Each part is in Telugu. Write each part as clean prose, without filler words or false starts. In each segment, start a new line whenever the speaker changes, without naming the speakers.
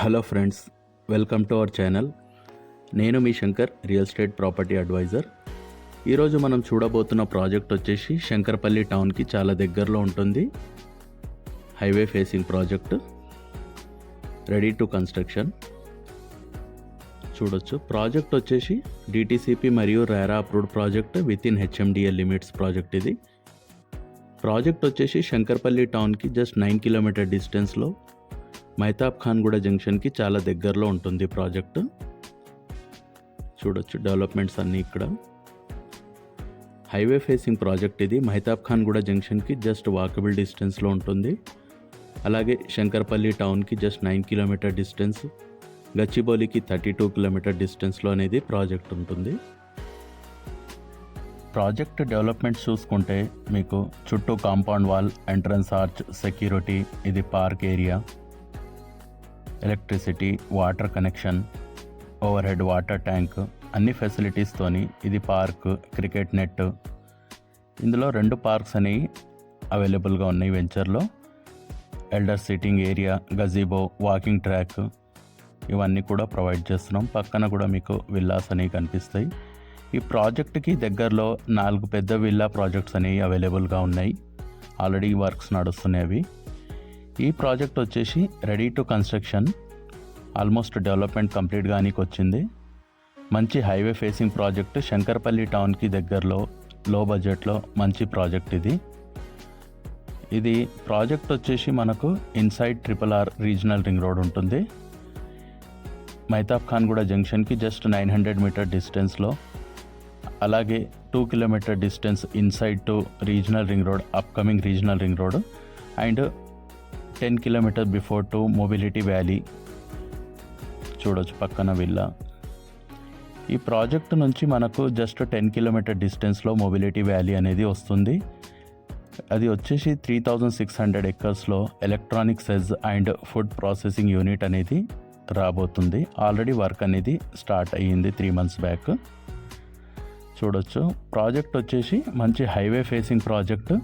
Hello friends, welcome to our channel. నేను మీ Shankar, real estate property advisor. ఈరోజు మనం చూడబోతున్న ప్రాజెక్ట్ వచ్చేసి శంకర్పల్లి టౌన్కి చాలా దగ్గరలో ఉంటుంది. Highway facing project, ready to construction. చూడొచ్చు, ప్రాజెక్ట్ వచ్చేసి డిటిసిపి మరియు RERA approved project with in HMDL limits project. ఇది ప్రాజెక్ట్ వచ్చేసి శంకర్పల్లి టౌన్కి జస్ట్ 9 కిలోమీటర్ డిస్టెన్స్లో మైతాబ్ ఖాన్గూడ జంక్షన్కి చాలా దగ్గరలో ఉంటుంది ప్రాజెక్టు. చూడొచ్చు డెవలప్మెంట్స్ అన్నీ ఇక్కడ. హైవే ఫేసింగ్ ప్రాజెక్ట్ ఇది. మైతాబ్ ఖాన్గూడ జంక్షన్కి జస్ట్ వాకబుల్ డిస్టెన్స్లో ఉంటుంది. అలాగే శంకర్పల్లి టౌన్కి జస్ట్ 9 కిలోమీటర్ డిస్టెన్స్, గచ్చిబౌలికి 32 కిలోమీటర్ డిస్టెన్స్లో అనేది ప్రాజెక్ట్ ఉంటుంది. ప్రాజెక్ట్ డెవలప్మెంట్స్ చూసుకుంటే మీకు చుట్టూ compound wall, entrance arch, security, ఇది park area, electricity, water connection, overhead water tank, అన్ని ఫెసిలిటీస్తోని ఇది పార్క్, క్రికెట్ నెట్. ఇందులో 2 పార్క్స్ అనేవి అవైలబుల్గా ఉన్నాయి వెంచర్లో. Elder sitting area, గజీబో, walking track, ఇవన్నీ కూడా ప్రొవైడ్ చేస్తున్నాం. పక్కన కూడా మీకు విల్లాస్ అనేవి కనిపిస్తాయి. ఈ ప్రాజెక్ట్కి దగ్గరలో 4 పెద్ద విల్లా ప్రాజెక్ట్స్ అనేవి అవైలబుల్గా ఉన్నాయి. ఆల్రెడీ వర్క్స్ నడుస్తున్నాయి అవి. ఈ ప్రాజెక్ట్ వచ్చేసి ready to construction, almost development complete కానీకి వచ్చింది. మంచి హైవే ఫేసింగ్ ప్రాజెక్ట్, శంకర్పల్లి టౌన్కి దగ్గరలో, లో బడ్జెట్లో మంచి ప్రాజెక్ట్ ఇది. ఇది ప్రాజెక్ట్ వచ్చేసి మనకు inside RRR regional ring road ఉంటుంది. మైతాబ్ ఖాన్గూడ జంక్షన్కి జస్ట్ 900 మీటర్ డిస్టెన్స్లో, అలాగే 2 kilometre distance inside to regional ring road, upcoming regional ring road, and 10 kilometre before to mobility valley. చూడొచ్చు పక్కన విల్లా. ఈ ప్రాజెక్ట్ నుంచి మనకు జస్ట్ 10 కిలోమీటర్ డిస్టెన్స్లో మొబిలిటీ వ్యాలీ అనేది వస్తుంది. అది వచ్చేసి 3600 ఎకర్స్లో electronic SEZ and food processing unit అనేది రాబోతుంది. ఆల్రెడీ వర్క్ అనేది స్టార్ట్ అయ్యింది 3 months బ్యాక్. చూడొచ్చు, ప్రాజెక్ట్ వచ్చేసి మంచి highway facing project,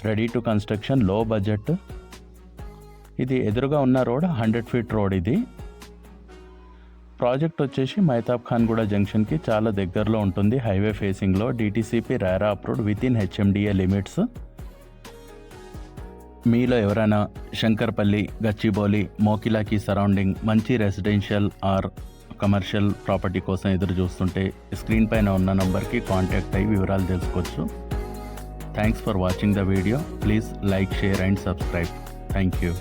ready to construction, low budget. ఇది ఎదురుగా ఉన్న రోడ్ 100 ఫీట్ రోడ్. ఇది ప్రాజెక్ట్ వచ్చేసి మైతాబ్ ఖాన్గూడ జంక్షన్కి చాలా దగ్గరలో ఉంటుంది. హైవే ఫేసింగ్లో, DTCP RERA approved within HMDA limits. మీలో ఎవరైనా శంకర్పల్లి, గచ్చిబౌలి, మోకిలాకి సరౌండింగ్ మంచి రెసిడెన్షియల్ ఆర్ కమర్షియల్ ప్రాపర్టీ కోసం ఎదురు చూస్తుంటే స్క్రీన్ పైన ఉన్న నంబర్కి కాంటాక్ట్ అయ్యి వివరాలు తెలుసుకోవచ్చు. Thanks for watching the video. Please like, share and subscribe. Thank you.